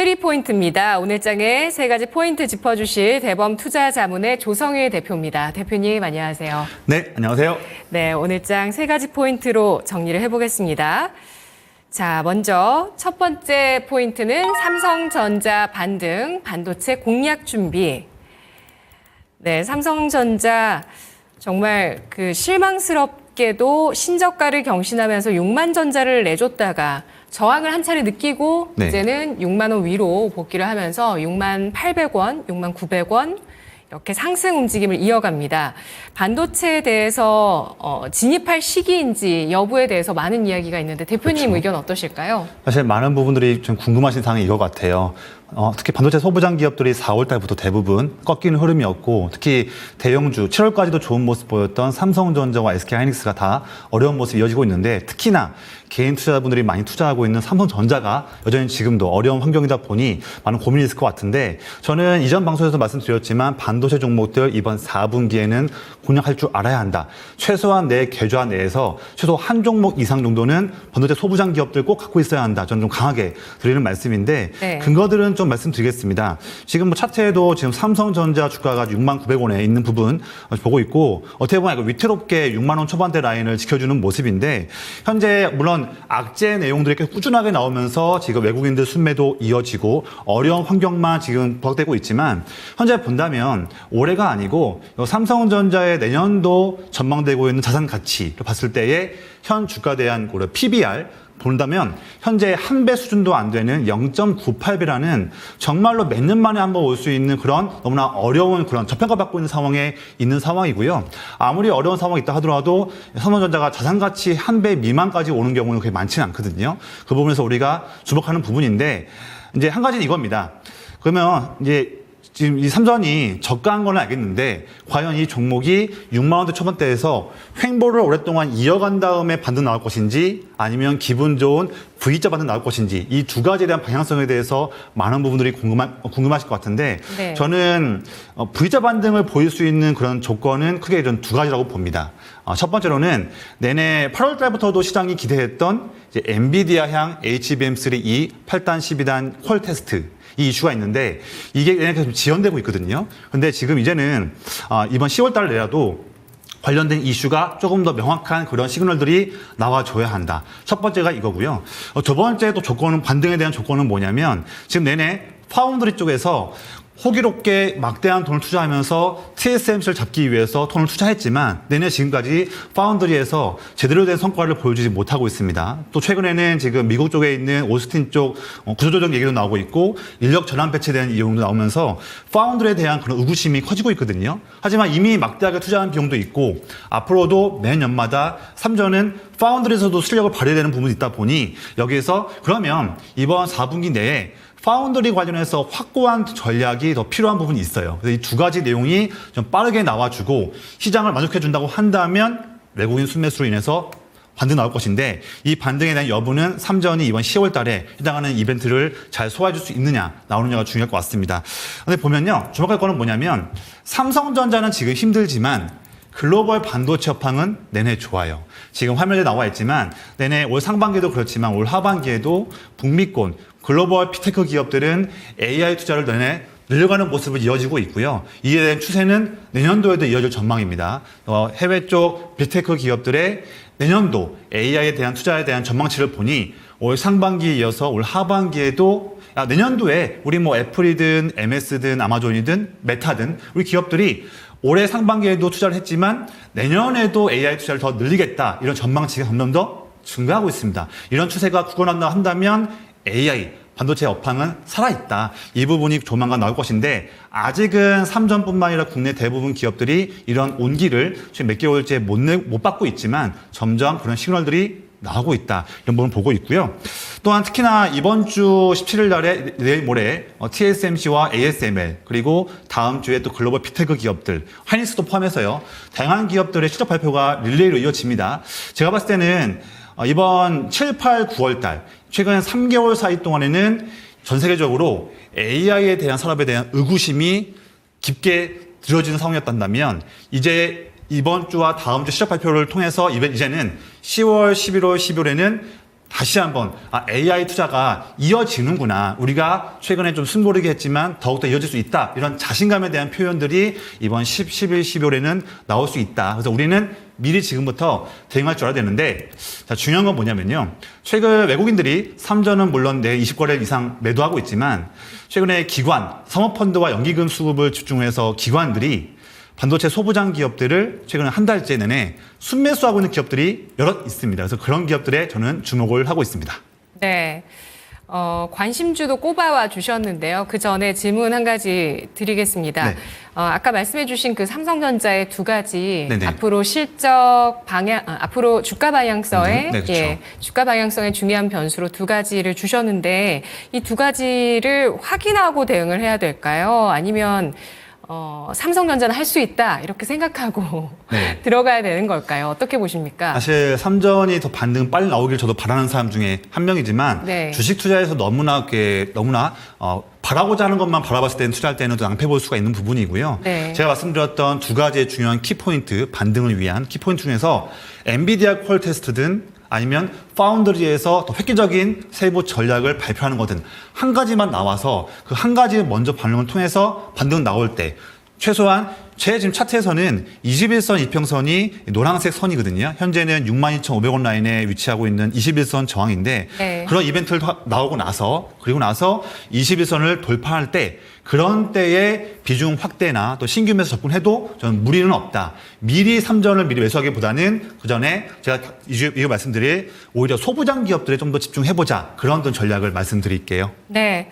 프리포인트입니다. 오늘 장에 세 가지 포인트 짚어주실 대범 투자자문의 조성일 대표입니다. 대표님 안녕하세요. 네, 안녕하세요. 네, 오늘 장 세 가지 포인트로 정리를 해보겠습니다. 자, 먼저 첫 번째 포인트는 삼성전자 반등, 반도체 공략 준비. 네, 삼성전자 정말 실망스럽게도 신저가를 경신하면서 6만 전자를 내줬다가 저항을 한 차례 느끼고 네. 이제는 6만 원 위로 복귀를 하면서 6만 800원, 6만 900원 이렇게 상승 움직임을 이어갑니다. 반도체에 대해서 진입할 시기인지 여부에 대해서 많은 이야기가 있는데 대표님 그렇죠. 의견 어떠실까요? 사실 많은 부분들이 좀 궁금하신 사항이 이거 같아요. 특히 반도체 소부장 기업들이 4월 달부터 대부분 꺾이는 흐름이었고, 특히 대형주 7월까지도 좋은 모습 보였던 삼성전자와 SK하이닉스가 다 어려운 모습이 이어지고 있는데, 특히나 개인 투자자분들이 많이 투자하고 있는 삼성전자가 여전히 지금도 어려운 환경이다 보니 많은 고민이 있을 것 같은데, 저는 이전 방송에서 말씀드렸지만 반도체 종목들 이번 4분기에는 공략할 줄 알아야 한다. 최소한 내 계좌 내에서 최소 한 종목 이상 정도는 반도체 소부장 기업들 꼭 갖고 있어야 한다. 저는 좀 강하게 드리는 말씀인데, 네. 근거들은 좀 말씀드리겠습니다. 지금 뭐 차트에도 지금 삼성전자 주가가 6만 900원에 있는 부분 보고 있고, 어떻게 보면 위태롭게 6만 원 초반대 라인을 지켜주는 모습인데, 현재 물론 악재 내용들이 계속 꾸준하게 나오면서 지금 외국인들 순매도 이어지고 어려운 환경만 지금 부각되고 있지만, 현재 본다면 올해가 아니고 삼성전자의 내년도 전망되고 있는 자산 가치를 봤을 때의 현 주가에 대한 PBR 본다면 현재 한 배 수준도 안 되는 0.98배라는 정말로 몇 년 만에 한번 올 수 있는 그런 너무나 어려운 그런 저평가 받고 있는 상황에 있는 상황이고요. 아무리 어려운 상황이 있다 하더라도 삼성전자가 자산가치 한 배 미만까지 오는 경우는 그렇게 많지는 않거든요. 그 부분에서 우리가 주목하는 부분인데, 이제 한 가지는 이겁니다. 그러면 이제 지금 이 삼전이 저가한 건 알겠는데, 과연 이 종목이 6만 원대 초반대에서 횡보를 오랫동안 이어간 다음에 반등 나올 것인지, 아니면 기분 좋은 V자 반등 나올 것인지, 이 두 가지에 대한 방향성에 대해서 많은 부분들이 궁금하실 것 같은데, 네. 저는 V자 반등을 보일 수 있는 그런 조건은 크게 전 두 가지라고 봅니다. 첫 번째로는 내내 8월 달부터도 시장이 기대했던 이제 엔비디아향 HBM3E 8단 12단 퀄 테스트, 이 이슈가 있는데 이게 계속 지연되고 있거든요. 근데 지금 이제는 이번 10월 달 내라도 관련된 이슈가 조금 더 명확한 그런 시그널들이 나와줘야 한다. 첫 번째가 이거고요. 두 번째 또 조건은, 반등에 대한 조건은 뭐냐면, 지금 내내 파운드리 쪽에서 호기롭게 막대한 돈을 투자하면서 TSMC를 잡기 위해서 돈을 투자했지만 내내 지금까지 파운드리에서 제대로 된 성과를 보여주지 못하고 있습니다. 또 최근에는 지금 미국 쪽에 있는 오스틴 쪽 구조조정 얘기도 나오고 있고, 인력 전환 배치에 대한 이용도 나오면서 파운드리에 대한 그런 의구심이 커지고 있거든요. 하지만 이미 막대하게 투자한 비용도 있고, 앞으로도 매년마다 삼전은 파운드리에서도 실력을 발휘해야 되는 부분이 있다 보니, 여기에서 그러면 이번 4분기 내에 파운드리 관련해서 확고한 전략이 더 필요한 부분이 있어요. 그래서 이 두 가지 내용이 좀 빠르게 나와주고 시장을 만족해준다고 한다면 외국인 순매수로 인해서 반등 나올 것인데, 이 반등에 대한 여부는 삼전이 이번 10월 달에 해당하는 이벤트를 잘 소화해줄 수 있느냐 나오느냐가 중요할 것 같습니다. 근데 보면요, 주목할 거는 뭐냐면, 삼성전자는 지금 힘들지만 글로벌 반도체 업황은 내내 좋아요. 지금 화면에 나와 있지만 내내 올 상반기에도 그렇지만 올 하반기에도 북미권 글로벌 피테크 기업들은 AI 투자를 내내 늘려가는 모습을 이어지고 있고요. 이에 대한 추세는 내년도에도 이어질 전망입니다. 해외 쪽 빅테크 기업들의 내년도 AI에 대한 투자에 대한 전망치를 보니 올 상반기에 이어서 올 하반기에도 내년도에 우리 뭐 애플이든 MS든 아마존이든 메타든 우리 기업들이 올해 상반기에도 투자를 했지만 내년에도 AI 투자를 더 늘리겠다, 이런 전망치가 점점 더 증가하고 있습니다. 이런 추세가 굳건한다 한다면 AI, 반도체 업황은 살아있다. 이 부분이 조만간 나올 것인데, 아직은 삼전뿐만 아니라 국내 대부분 기업들이 이런 온기를 지금 몇 개월째 못 받고 있지만 점점 그런 시그널들이 나오고 있다. 이런 부분을 보고 있고요. 또한 특히나 이번 주 17일 날에 내일 모레 TSMC와 ASML, 그리고 다음 주에 또 글로벌 피테크 기업들, 하이닉스도 포함해서요, 다양한 기업들의 실적 발표가 릴레이로 이어집니다. 제가 봤을 때는 이번 7, 8, 9월 달 최근 3개월 사이 동안에는 전 세계적으로 AI에 대한 산업에 대한 의구심이 깊게 들어지는 상황이었다면, 이제 이번 주와 다음 주 실적 발표를 통해서 이제는 10월, 11월, 12월에는 다시 한번 AI 투자가 이어지는구나. 우리가 최근에 좀 숨고르게 했지만 더욱더 이어질 수 있다. 이런 자신감에 대한 표현들이 이번 11, 12월에는 나올 수 있다. 그래서 우리는 미리 지금부터 대응할 줄 알아야 되는데, 자, 중요한 건 뭐냐면요. 최근 외국인들이 3전은 물론 내 20거래 이상 매도하고 있지만 최근에 기관, 사모펀드와 연기금 수급을 집중해서 기관들이 반도체 소부장 기업들을 최근 한 달째 내내 순매수하고 있는 기업들이 여럿 있습니다. 그래서 그런 기업들에 저는 주목을 하고 있습니다. 네. 관심주도 꼽아와 주셨는데요. 그 전에 질문 한 가지 드리겠습니다. 네. 아까 말씀해 주신 그 삼성전자의 두 가지 네네. 앞으로 실적 방향, 앞으로 주가 방향성에, 네, 그렇죠. 예, 주가 방향성의 중요한 변수로 두 가지를 주셨는데 이 두 가지를 확인하고 대응을 해야 될까요? 아니면 삼성전자는 할 수 있다 이렇게 생각하고 네. 들어가야 되는 걸까요? 어떻게 보십니까? 사실 삼전이 더 반등 빨리 나오길 저도 바라는 사람 중에 한 명이지만 네. 주식 투자에서 너무나 바라고자 하는 것만 바라봤을 때는 투자할 때는 또 낭패 볼 수가 있는 부분이고요. 네. 제가 말씀드렸던 두 가지의 중요한 키포인트, 반등을 위한 키포인트 중에서 엔비디아 퀄 테스트든 아니면 파운드리에서 더 획기적인 세부 전략을 발표하는 거든 한 가지만 나와서 그 한 가지 먼저 반응을 통해서 반등 나올 때 최소한 제 지금 차트에서는 21선 이평선이 노란색 선이거든요. 현재는 62,500원 라인에 위치하고 있는 21선 저항인데 네. 그런 이벤트를 나오고 나서 그리고 나서 21선을 돌파할 때 그런 때의 비중 확대나 또 신규 매수 접근해도 저는 무리는 없다. 미리 3전을 미리 매수하기보다는 그 전에 제가 이거 말씀드릴 오히려 소부장 기업들에 좀 더 집중해보자. 그런 어떤 전략을 말씀드릴게요. 네.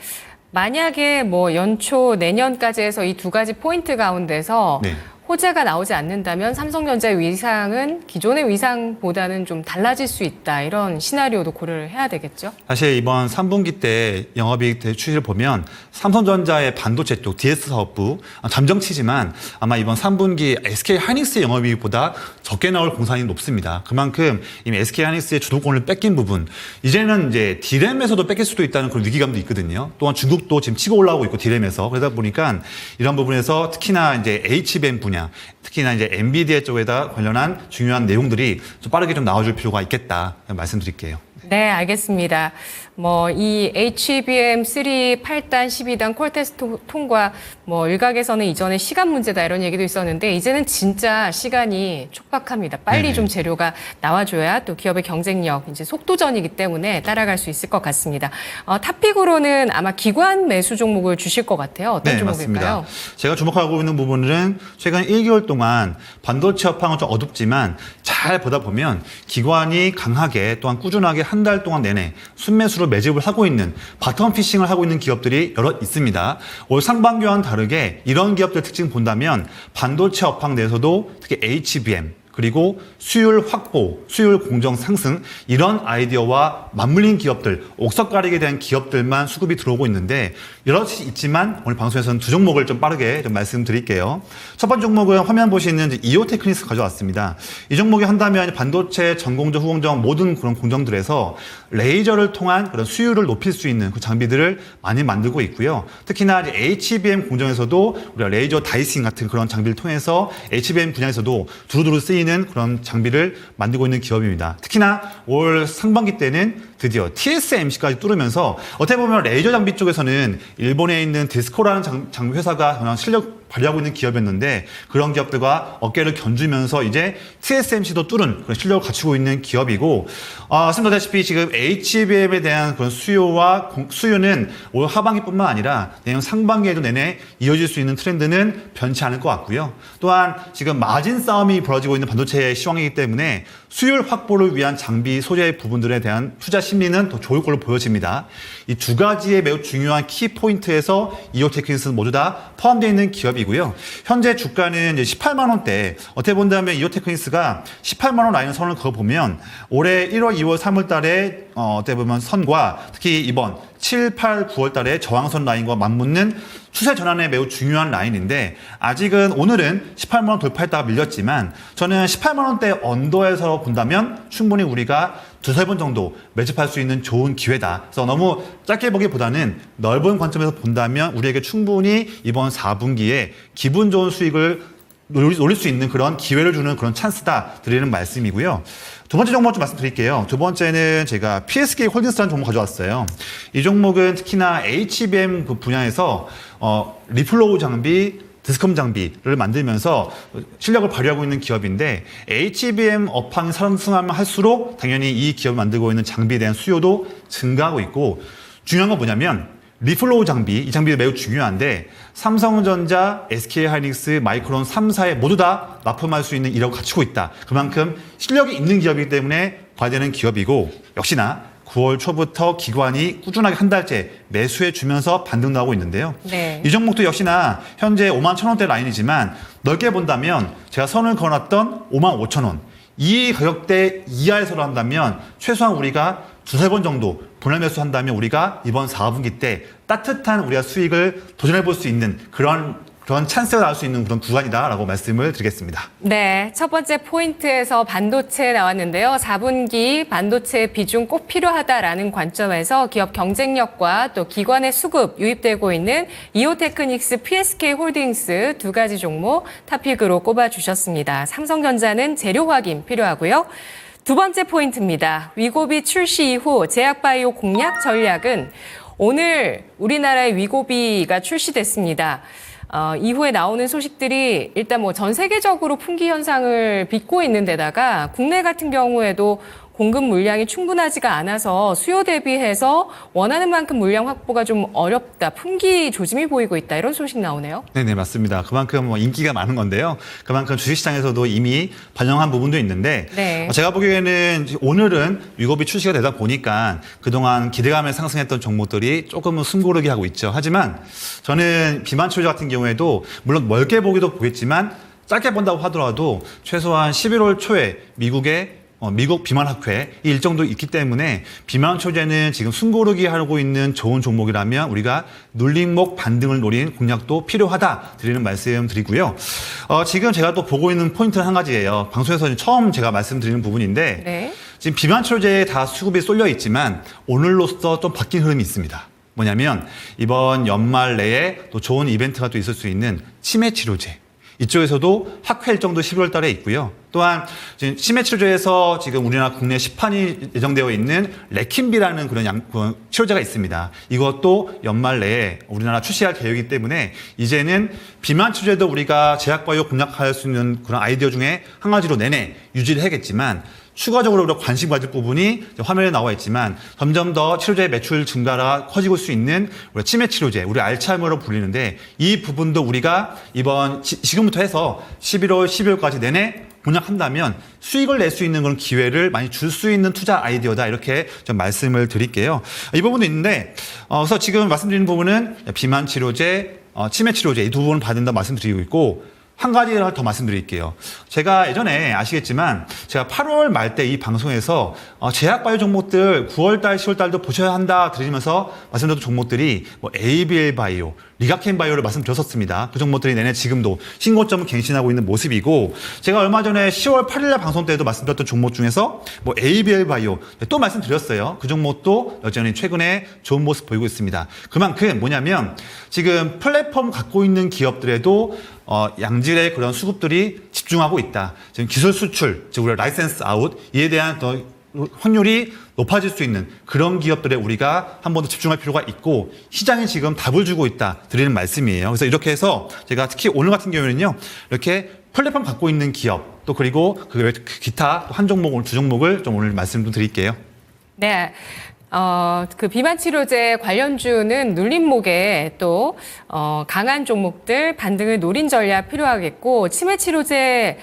만약에 뭐 연초 내년까지 해서 이 두 가지 포인트 가운데서 네. 호재가 나오지 않는다면 삼성전자의 위상은 기존의 위상보다는 좀 달라질 수 있다. 이런 시나리오도 고려를 해야 되겠죠? 사실 이번 3분기 때 영업이익 추이를 보면 삼성전자의 반도체 쪽 DS 사업부 잠정치지만 아마 이번 3분기 SK 하이닉스의 영업이익보다 적게 나올 공산이 높습니다. 그만큼 이미 SK 하이닉스의 주도권을 뺏긴 부분, 이제는 이제 D램에서도 뺏길 수도 있다는 그런 위기감도 있거든요. 또한 중국도 지금 치고 올라오고 있고 D램에서 그러다 보니까 이런 부분에서 특히나 이제 HBM 분야, 특히나 이제 엔비디아 쪽에다 관련한 중요한 내용들이 좀 빠르게 좀 나와줄 필요가 있겠다 말씀드릴게요. 네, 알겠습니다. 뭐 이 HBM3 8단, 12단 콜테스트 통과 뭐 일각에서는 이전에 시간 문제다 이런 얘기도 있었는데 이제는 진짜 시간이 촉박합니다. 빨리 네네. 좀 재료가 나와줘야 또 기업의 경쟁력 이제 속도전이기 때문에 따라갈 수 있을 것 같습니다. 탑픽으로는 아마 기관 매수 종목을 주실 것 같아요. 어떤 네, 종목일까요? 맞습니다. 제가 주목하고 있는 부분은 최근 1개월 동안 반도체 업황은 좀 어둡지만 잘 보다 보면 기관이 강하게 또한 꾸준하게 한 달 동안 내내 순매수로 매집을 하고 있는 바텀 피싱을 하고 있는 기업들이 여럿 있습니다. 올 상반기와는 다르게 이런 기업들 특징 본다면 반도체 업황 내에서도 특히 HBM 그리고 수율 확보, 수율 공정 상승 이런 아이디어와 맞물린 기업들, 옥석 가리게 대한 기업들만 수급이 들어오고 있는데 여럿이 있지만 오늘 방송에서는 두 종목을 좀 빠르게 좀 말씀드릴게요. 첫 번째 종목은 화면 보시는 이오테크닉스 가져왔습니다. 이 종목이 한다면 반도체 전공정, 후공정 모든 그런 공정들에서 레이저를 통한 그런 수율을 높일 수 있는 그 장비들을 많이 만들고 있고요. 특히나 이제 HBM 공정에서도 우리가 레이저 다이싱 같은 그런 장비를 통해서 HBM 분야에서도 두루두루 쓰이는 그런 장비를 만들고 있는 기업입니다. 특히나 올 상반기 때는 드디어 TSMC까지 뚫으면서 어떻게 보면 레이저 장비 쪽에서는 일본에 있는 디스코라는 장비 회사가 그냥 실력 발휘하고 있는 기업이었는데 그런 기업들과 어깨를 견주면서 이제 TSMC도 뚫은 그런 실력을 갖추고 있는 기업이고 말씀드렸다시피 지금 HBM에 대한 그런 수요는 올 하반기뿐만 아니라 내년 상반기에도 내내 이어질 수 있는 트렌드는 변치 않을 것 같고요. 또한 지금 마진 싸움이 벌어지고 있는 반도체의 시황이기 때문에 수율 확보를 위한 장비 소재 부분들에 대한 투자 심리는 더 좋을 걸로 보여집니다. 이 두 가지의 매우 중요한 키포인트에서 이오테크닉스는 모두 다 포함되어 있는 기업이고요. 현재 주가는 이제 18만 원대. 어떻게 본다면 이오테크닉스가 18만 원 라인 선을 그어보면 올해 1월, 2월, 3월 달에 어떻게 보면 선과 특히 이번 7, 8, 9월 달에 저항선 라인과 맞붙는 추세 전환에 매우 중요한 라인인데 아직은 오늘은 18만 원 돌파했다가 밀렸지만 저는 18만 원대 언더에서 본다면 충분히 우리가 두세 번 정도 매집할 수 있는 좋은 기회다. 그래서 너무 짧게 보기보다는 넓은 관점에서 본다면 우리에게 충분히 이번 4분기에 기분 좋은 수익을 노릴 수 있는 그런 기회를 주는 그런 찬스다 드리는 말씀이고요. 두 번째 종목 좀 말씀드릴게요. 두 번째는 제가 PSK 홀딩스라는 종목 가져왔어요. 이 종목은 특히나 HBM 그 분야에서 리플로우 장비, 디스컴 장비를 만들면서 실력을 발휘하고 있는 기업인데 HBM 업황이 상승하면 할수록 당연히 이 기업을 만들고 있는 장비에 대한 수요도 증가하고 있고 중요한 건 뭐냐면 리플로우 장비, 이 장비 매우 중요한데 삼성전자, SK하이닉스, 마이크론 3사에 모두 다 납품할 수 있는 이력을 갖추고 있다. 그만큼 실력이 있는 기업이기 때문에 과대되는 기업이고 역시나 9월 초부터 기관이 꾸준하게 한 달째 매수해 주면서 반등 나오고 있는데요. 네. 이 종목도 역시나 현재 5만 1,000원대 라인이지만 넓게 본다면 제가 선을 그어놨던 5만 5,000원 이 가격대 이하에서로 한다면 최소한 우리가 두세 번 정도 분할 매수한다면 우리가 이번 4분기 때 따뜻한 우리가 수익을 도전해 볼 수 있는 그런 찬스가 나올 수 있는 그런 구간이다라고 말씀을 드리겠습니다. 네, 첫 번째 포인트에서 반도체 나왔는데요. 4분기 반도체 비중 꼭 필요하다라는 관점에서 기업 경쟁력과 또 기관의 수급 유입되고 있는 이오테크닉스, PSK 홀딩스 두 가지 종목 탑픽으로 꼽아주셨습니다. 삼성전자는 재료 확인 필요하고요. 두 번째 포인트입니다. 위고비 출시 이후 제약바이오 공략 전략은 오늘 우리나라의 위고비가 출시됐습니다. 이후에 나오는 소식들이 일단 뭐 전 세계적으로 품귀 현상을 빚고 있는 데다가 국내 같은 경우에도 공급 물량이 충분하지가 않아서 수요 대비해서 원하는 만큼 물량 확보가 좀 어렵다. 품귀 조짐이 보이고 있다. 이런 소식 나오네요. 네네, 맞습니다. 그만큼 뭐 인기가 많은 건데요. 그만큼 주식시장에서도 이미 반영한 부분도 있는데 네. 제가 보기에는 오늘은 위고비 출시가 되다 보니까 그동안 기대감에 상승했던 종목들이 조금은 숨고르게 하고 있죠. 하지만 저는 비만 치료제 같은 경우에도 물론 멀게 보기도 보겠지만 짧게 본다고 하더라도 최소한 11월 초에 미국 비만학회 이 일정도 있기 때문에 비만 초제는 지금 숨고르기 하고 있는 좋은 종목이라면 우리가 눌림목 반등을 노린 공략도 필요하다 드리는 말씀 드리고요. 지금 제가 또 보고 있는 포인트는 한 가지예요. 방송에서 처음 제가 말씀드리는 부분인데 네. 지금 비만 초제에 다 수급이 쏠려 있지만 오늘로써 좀 바뀐 흐름이 있습니다. 뭐냐면 이번 연말 내에 또 좋은 이벤트가 또 있을 수 있는 치매 치료제. 이쪽에서도 학회 일정도 11월 달에 있고요. 또한 지금 치매 치료제에서 지금 우리나라 국내 시판이 예정되어 있는 레킨비라는 그런 치료제가 있습니다. 이것도 연말 내에 우리나라 출시할 계획이기 때문에 이제는 비만 치료제도 우리가 제약바이오 공략할 수 있는 그런 아이디어 중에 한 가지로 내내 유지를 해야겠지만 추가적으로 우리가 관심 가질 부분이 화면에 나와 있지만 점점 더 치료제 매출 증가가 커지고 수 있는 우리 치매 치료제, 우리 알츠하이머로 불리는데 이 부분도 우리가 이번 지금부터 해서 11월, 12월까지 내내 공략한다면 수익을 낼 수 있는 그런 기회를 많이 줄 수 있는 투자 아이디어다 이렇게 좀 말씀을 드릴게요. 이 부분도 있는데 그래서 지금 말씀드리는 부분은 비만 치료제, 치매 치료제 이 두 부분을 받는다 말씀드리고 있고 한 가지를 더 말씀드릴게요. 제가 예전에 아시겠지만 제가 8월 말 때 이 방송에서 제약바이오 종목들 9월달, 10월달도 보셔야 한다 드리면서 말씀드렸던 종목들이 뭐 ABL 바이오, 리가켄 바이오를 말씀드렸었습니다. 그 종목들이 내내 지금도 신고점을 갱신하고 있는 모습이고 제가 얼마 전에 10월 8일날 방송 때도 말씀드렸던 종목 중에서 뭐 ABL 바이오 또 말씀드렸어요. 그 종목도 여전히 최근에 좋은 모습 보이고 있습니다. 그만큼 뭐냐면 지금 플랫폼 갖고 있는 기업들에도 양질의 그런 수급들이 집중하고 있다. 지금 기술 수출, 즉 우리가 라이센스 아웃 이에 대한 더 확률이 높아질 수 있는 그런 기업들에 우리가 한 번 더 집중할 필요가 있고 시장이 지금 답을 주고 있다 드리는 말씀이에요. 그래서 이렇게 해서 제가 특히 오늘 같은 경우에는요 이렇게 플랫폼 갖고 있는 기업 또 그리고 그 기타 한 종목 오늘 두 종목을 좀 오늘 말씀 좀 드릴게요. 네. 그 비만 치료제 관련주는 눌림목에 또 강한 종목들 반등을 노린 전략 필요하겠고 치매 치료제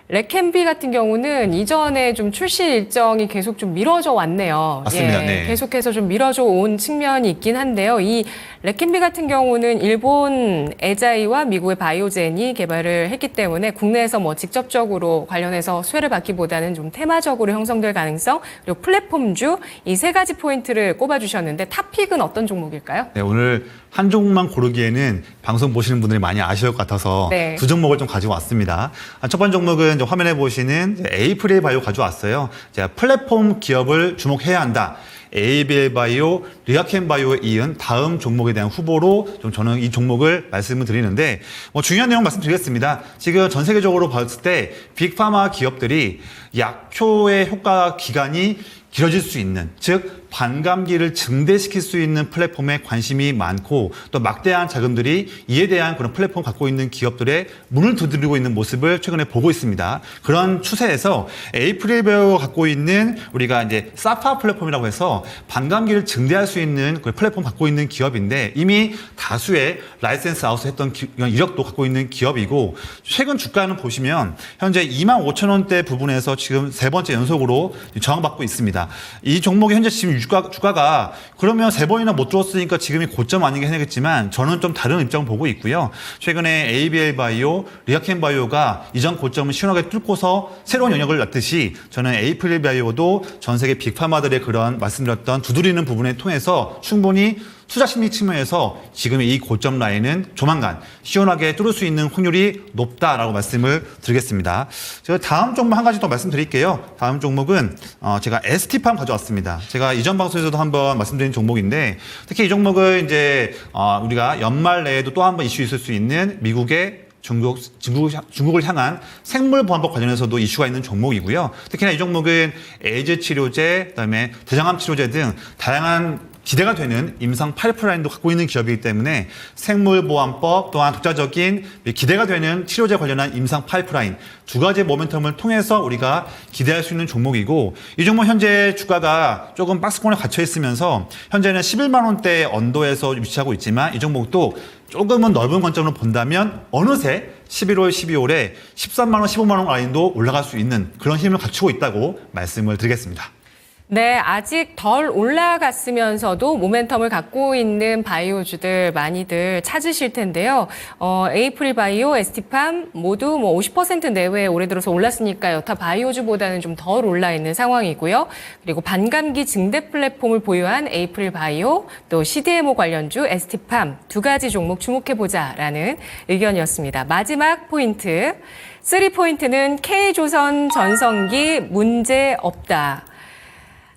레켄비 같은 경우는 이전에 좀 출시 일정이 계속 좀 미뤄져 왔네요. 맞습니다. 예, 네. 계속해서 좀 미뤄져 온 측면이 있긴 한데요. 이 레켄비 같은 경우는 일본 에자이와 미국의 바이오젠이 개발을 했기 때문에 국내에서 뭐 직접적으로 관련해서 수혜를 받기보다는 좀 테마적으로 형성될 가능성 그리고 플랫폼주 이 세 가지 포인트를 꼽아주셨는데 탑픽은 어떤 종목일까요? 네, 오늘 한 종목만 고르기에는 방송 보시는 분들이 많이 아쉬울 것 같아서 네. 두 종목을 좀 가지고 왔습니다. 첫 번째 종목은 화면에 보시는 에이프릴 바이오 가져왔어요. 제가 플랫폼 기업을 주목해야 한다. ABL 바이오, 리아켄 바이오에 이은 다음 종목에 대한 후보로 좀 저는 이 종목을 말씀을 드리는데 뭐 중요한 내용 말씀드리겠습니다. 지금 전 세계적으로 봤을 때 빅파마 기업들이 약효의 효과 기간이 길어질 수 있는, 즉 반감기를 증대시킬 수 있는 플랫폼에 관심이 많고 또 막대한 자금들이 이에 대한 그런 플랫폼을 갖고 있는 기업들의 문을 두드리고 있는 모습을 최근에 보고 있습니다. 그런 추세에서 에이프릴베어가 갖고 있는 우리가 이제 사파 플랫폼이라고 해서 반감기를 증대할 수 있는 그 플랫폼 갖고 있는 기업인데 이미 다수의 라이센스 아웃을 했던 이력도 갖고 있는 기업이고 최근 주가는 보시면 현재 25,000원대 부분에서 지금 세 번째 연속으로 저항받고 있습니다. 이 종목이 현재 지금 주가가 그러면 세 번이나 못 들었으니까 지금이 고점 아니긴 하겠지만 저는 좀 다른 입장을 보고 있고요. 최근에 ABL 바이오, 리아켄 바이오가 이전 고점을 시원하게 뚫고서 새로운 영역을 낳듯이 저는 에이프릴 바이오도 전 세계 빅파마들의 그런 말씀드렸던 두드리는 부분을 통해서 충분히 투자 심리 측면에서 지금의 이 고점 라인은 조만간 시원하게 뚫을 수 있는 확률이 높다라고 말씀을 드리겠습니다. 제가 다음 종목 한 가지 더 말씀드릴게요. 다음 종목은 제가 ST팜 가져왔습니다. 제가 이전 방송에서도 한번 말씀드린 종목인데 특히 이 종목은 이제 우리가 연말 내에도 또 한 번 이슈 있을 수 있는 미국의 중국을 향한 생물보안법 관련해서도 이슈가 있는 종목이고요. 특히나 이 종목은 에이즈 치료제, 그다음에 대장암 치료제 등 다양한 기대가 되는 임상 파이프라인도 갖고 있는 기업이기 때문에 생물보안법 또한 독자적인 기대가 되는 치료제 관련한 임상 파이프라인 두 가지 모멘텀을 통해서 우리가 기대할 수 있는 종목이고 이 종목 현재 주가가 조금 박스권에 갇혀 있으면서 현재는 11만 원대 언더에서 위치하고 있지만 이 종목도 조금은 넓은 관점으로 본다면 어느새 11월, 12월에 13만 원, 15만 원 라인도 올라갈 수 있는 그런 힘을 갖추고 있다고 말씀을 드리겠습니다. 네, 아직 덜 올라갔으면서도 모멘텀을 갖고 있는 바이오주들 많이들 찾으실 텐데요. 에이프릴 바이오, ST팜 모두 뭐 50% 내외에 올해 들어서 올랐으니까 여타 바이오주보다는 좀 덜 올라 있는 상황이고요. 그리고 반감기 증대 플랫폼을 보유한 에이프릴 바이오, 또 CDMO 관련주 ST팜 두 가지 종목 주목해보자라는 의견이었습니다. 마지막 포인트, 3포인트는 K조선 전성기 문제 없다.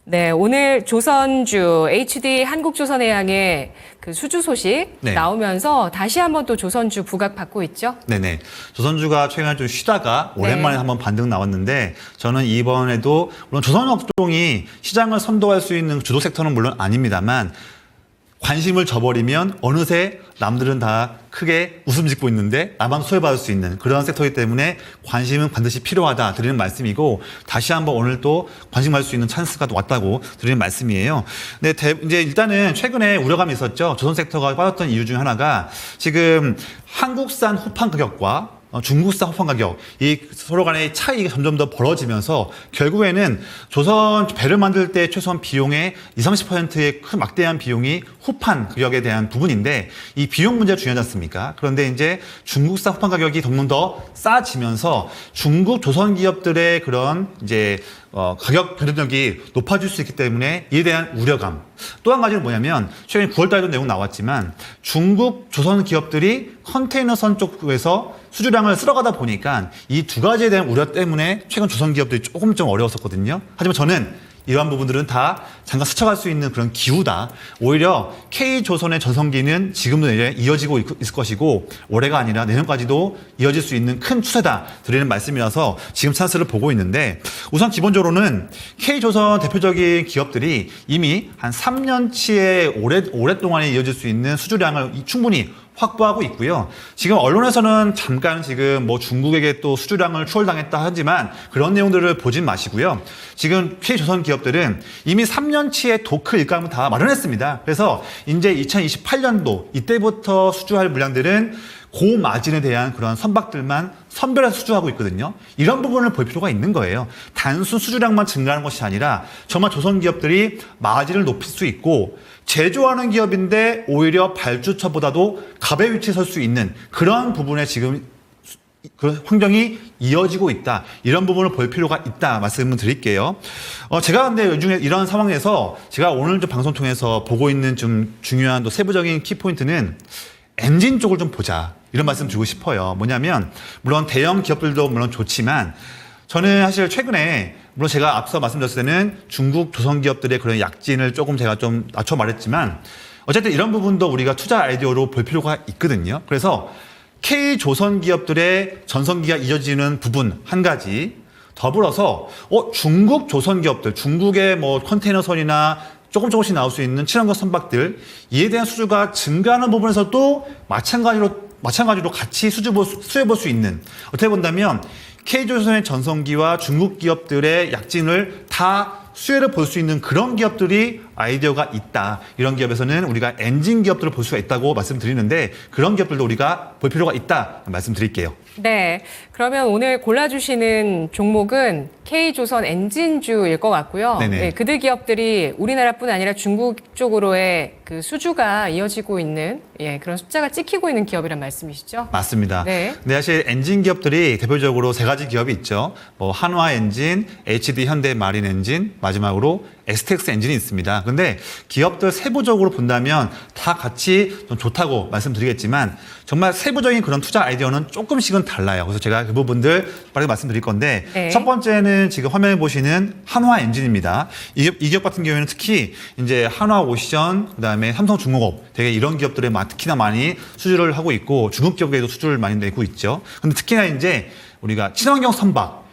네, 오늘 조선주 HD 한국조선해양의 그 수주 소식 네. 나오면서 다시 한번 또 조선주 부각받고 있죠? 네네. 조선주가 최근에 좀 쉬다가 오랜만에 네. 한번 반등 나왔는데 저는 이번에도 물론 조선업종이 시장을 선도할 수 있는 주도 섹터는 물론 아닙니다만 관심을 줘버리면 어느새 남들은 다 크게 웃음 짓고 있는데 나만 소외받을 수 있는 그런 섹터이기 때문에 관심은 반드시 필요하다 드리는 말씀이고 다시 한번 오늘 또 관심 가질 수 있는 찬스가 왔다고 드리는 말씀이에요. 근데 이제 일단은 최근에 우려감이 있었죠. 조선 섹터가 빠졌던 이유 중 하나가 지금 한국산 호판 가격과 중국산 호판 가격, 이 서로 간의 차이가 점점 더 벌어지면서 결국에는 조선 배를 만들 때 최소한 비용의 20, 30%의 큰 막대한 비용이 호판 가격에 대한 부분인데 이 비용 문제가 중요하지 않습니까? 그런데 이제 중국산 호판 가격이 점점 더 싸지면서 중국 조선 기업들의 그런 이제 가격 경쟁력이 높아질 수 있기 때문에 이에 대한 우려감. 또 한 가지는 뭐냐면 최근 9월 달에도 내용 나왔지만 중국 조선 기업들이 컨테이너선 쪽에서 수주량을 쓸어가다 보니까 이 두 가지에 대한 우려 때문에 최근 조선 기업들이 조금 좀 어려웠었거든요. 하지만 저는 이러한 부분들은 다 잠깐 스쳐갈 수 있는 그런 기후다. 오히려 K조선의 전성기는 지금도 이어지고 있을 것이고 올해가 아니라 내년까지도 이어질 수 있는 큰 추세다 드리는 말씀이라서 지금 찬스를 보고 있는데 우선 기본적으로는 K조선 대표적인 기업들이 이미 한 3년치의 오랫동안에 이어질 수 있는 수주량을 충분히 확보하고 있고요. 지금 언론에서는 잠깐 지금 뭐 중국에게 또 수주량을 추월당했다 하지만 그런 내용들을 보진 마시고요. 지금 K조선 기업들은 이미 3년치의 도크 일감을 다 마련했습니다. 그래서 이제 2028년도 이때부터 수주할 물량들은 고마진에 대한 그런 선박들만 선별해서 수주하고 있거든요. 이런 부분을 볼 필요가 있는 거예요. 단순 수주량만 증가하는 것이 아니라 정말 조선 기업들이 마진을 높일 수 있고 제조하는 기업인데 오히려 발주처보다도 갑의 위치에 설 수 있는 그런 부분에 지금 그 환경이 이어지고 있다. 이런 부분을 볼 필요가 있다 말씀을 드릴게요. 제가 근데 요즘에 이런 상황에서 제가 오늘 좀 방송 통해서 보고 있는 좀 중요한 또 세부적인 키포인트는 엔진 쪽을 좀 보자. 이런 말씀 드리고 싶어요. 뭐냐면 물론 대형 기업들도 물론 좋지만 저는 사실 최근에 물론 제가 앞서 말씀드렸을 때는 중국 조선 기업들의 그런 약진을 조금 제가 좀 낮춰 말했지만 어쨌든 이런 부분도 우리가 투자 아이디어로 볼 필요가 있거든요. 그래서 K조선 기업들의 전성기가 이어지는 부분 한 가지 더불어서 중국 조선 기업들, 중국의 뭐 컨테이너선이나 조금씩 나올 수 있는 친환경 선박들 이에 대한 수주가 증가하는 부분에서도 마찬가지로 같이 수혜볼 수 있는 어떻게 본다면 K조선의 전성기와 중국 기업들의 약진을 다 수혜를 볼 수 있는 그런 기업들이 아이디어가 있다. 이런 기업에서는 우리가 엔진 기업들을 볼 수가 있다고 말씀드리는데 그런 기업들도 우리가 볼 필요가 있다 말씀드릴게요. 네, 그러면 오늘 골라주시는 종목은 K조선 엔진주일 것 같고요. 네네. 네, 그들 기업들이 우리나라뿐 아니라 중국 쪽으로의 그 수주가 이어지고 있는 그런 숫자가 찍히고 있는 기업이란 말씀이시죠? 맞습니다. 네. 근데 사실 엔진 기업들이 대표적으로 세 가지 기업이 있죠. 뭐 한화 엔진, HD 현대 마린 엔진, 마지막으로 STX 엔진이 있습니다. 근데 기업들 세부적으로 본다면 다 같이 좀 좋다고 말씀드리겠지만 정말 세부적인 그런 투자 아이디어는 조금씩은 달라요. 그래서 제가 그 부분들 빠르게 말씀드릴 건데 네. 첫 번째는 지금 화면에 보시는 한화 엔진입니다. 이 기업 같은 경우에는 특히 이제 한화 오션, 그다음에 삼성중공업 되게 이런 기업들에 특히나 많이 수주를 하고 있고 중국 기업에도 수주를 많이 내고 있죠. 근데 특히나 이제 우리가 친환경 선박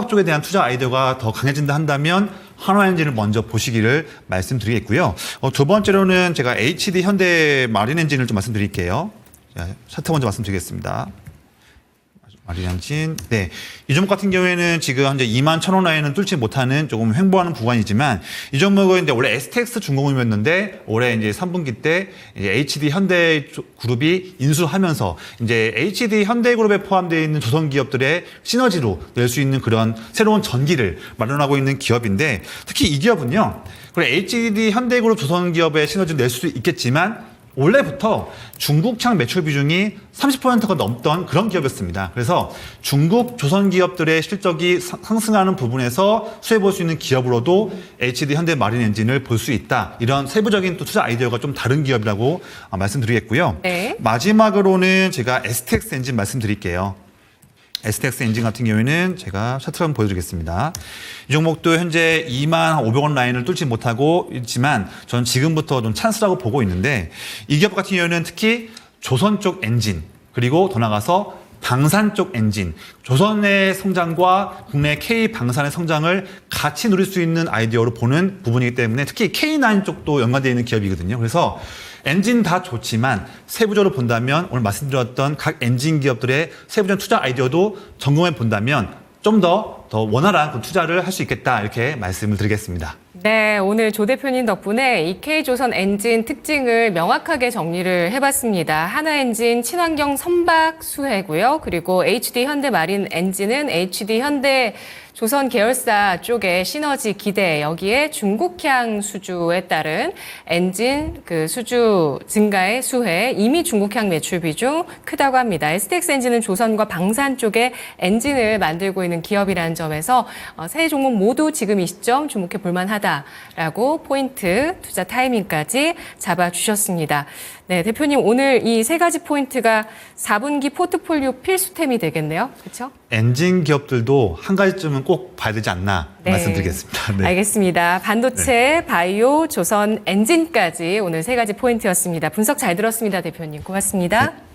쪽에 대한 투자 아이디어가 더 강해진다 한다면 한화엔진을 먼저 보시기를 말씀드리겠고요. 두 번째로는 제가 HD 현대 마린 엔진을 좀 말씀드릴게요. 자, 차트 먼저 말씀드리겠습니다. 마린 엔진. 네. 이 종목 같은 경우에는 지금 현재 21,000원 라인은 뚫지 못하는 조금 횡보하는 구간이지만 이 종목은 이제 원래 STX 중공업이었는데 올해 이제 3분기 때 이제 HD 현대 그룹이 인수하면서 이제 HD 현대 그룹에 포함되어 있는 조선 기업들의 시너지로 낼 수 있는 그런 새로운 전기를 마련하고 있는 기업인데 특히 이 기업은요. 그래 HD 현대 그룹 조선 기업의 시너지를 낼 수도 있겠지만 원래부터 중국창 매출 비중이 30%가 넘던 그런 기업이었습니다. 그래서 중국 조선 기업들의 실적이 상승하는 부분에서 수혜 볼 수 있는 기업으로도 HD 현대 마린 엔진을 볼 수 있다. 이런 세부적인 또 투자 아이디어가 좀 다른 기업이라고 말씀드리겠고요. 네. 마지막으로는 제가 STX 엔진 말씀드릴게요. STX 엔진 같은 경우에는 제가 차트를 한번 보여드리겠습니다. 이 종목도 현재 25,500원 라인을 뚫지 못하고 있지만 전 지금부터 좀 찬스라고 보고 있는데 이 기업 같은 경우에는 특히 조선 쪽 엔진 그리고 더 나가서 방산 쪽 엔진, 조선의 성장과 국내 K 방산의 성장을 같이 누릴 수 있는 아이디어로 보는 부분이기 때문에 특히 K9 쪽도 연관되어 있는 기업이거든요. 그래서 엔진 다 좋지만 세부적으로 본다면 오늘 말씀드렸던 각 엔진 기업들의 세부적인 투자 아이디어도 점검해 본다면 좀 더 원활한 그 투자를 할 수 있겠다 이렇게 말씀을 드리겠습니다. 네, 오늘 조 대표님 덕분에 이 K조선 엔진 특징을 명확하게 정리를 해봤습니다. 한화엔진 친환경 선박 수혜고요. 그리고 HD 현대 마린 엔진은 HD 현대 조선 계열사 쪽의 시너지 기대, 여기에 중국향 수주에 따른 엔진 그 수주 증가의 수혜, 이미 중국향 매출 비중 크다고 합니다. STX 엔진은 조선과 방산 쪽의 엔진을 만들고 있는 기업이라는 점에서 세 종목 모두 지금 이 시점 주목해 볼 만하다라고 포인트, 투자 타이밍까지 잡아주셨습니다. 네, 대표님 오늘 이 세 가지 포인트가 4분기 포트폴리오 필수템이 되겠네요. 그렇죠? 엔진 기업들도 한 가지쯤은 꼭 봐야 되지 않나 네. 말씀드리겠습니다. 네. 알겠습니다. 반도체, 바이오, 조선, 엔진까지 오늘 세 가지 포인트였습니다. 분석 잘 들었습니다, 대표님. 고맙습니다. 네.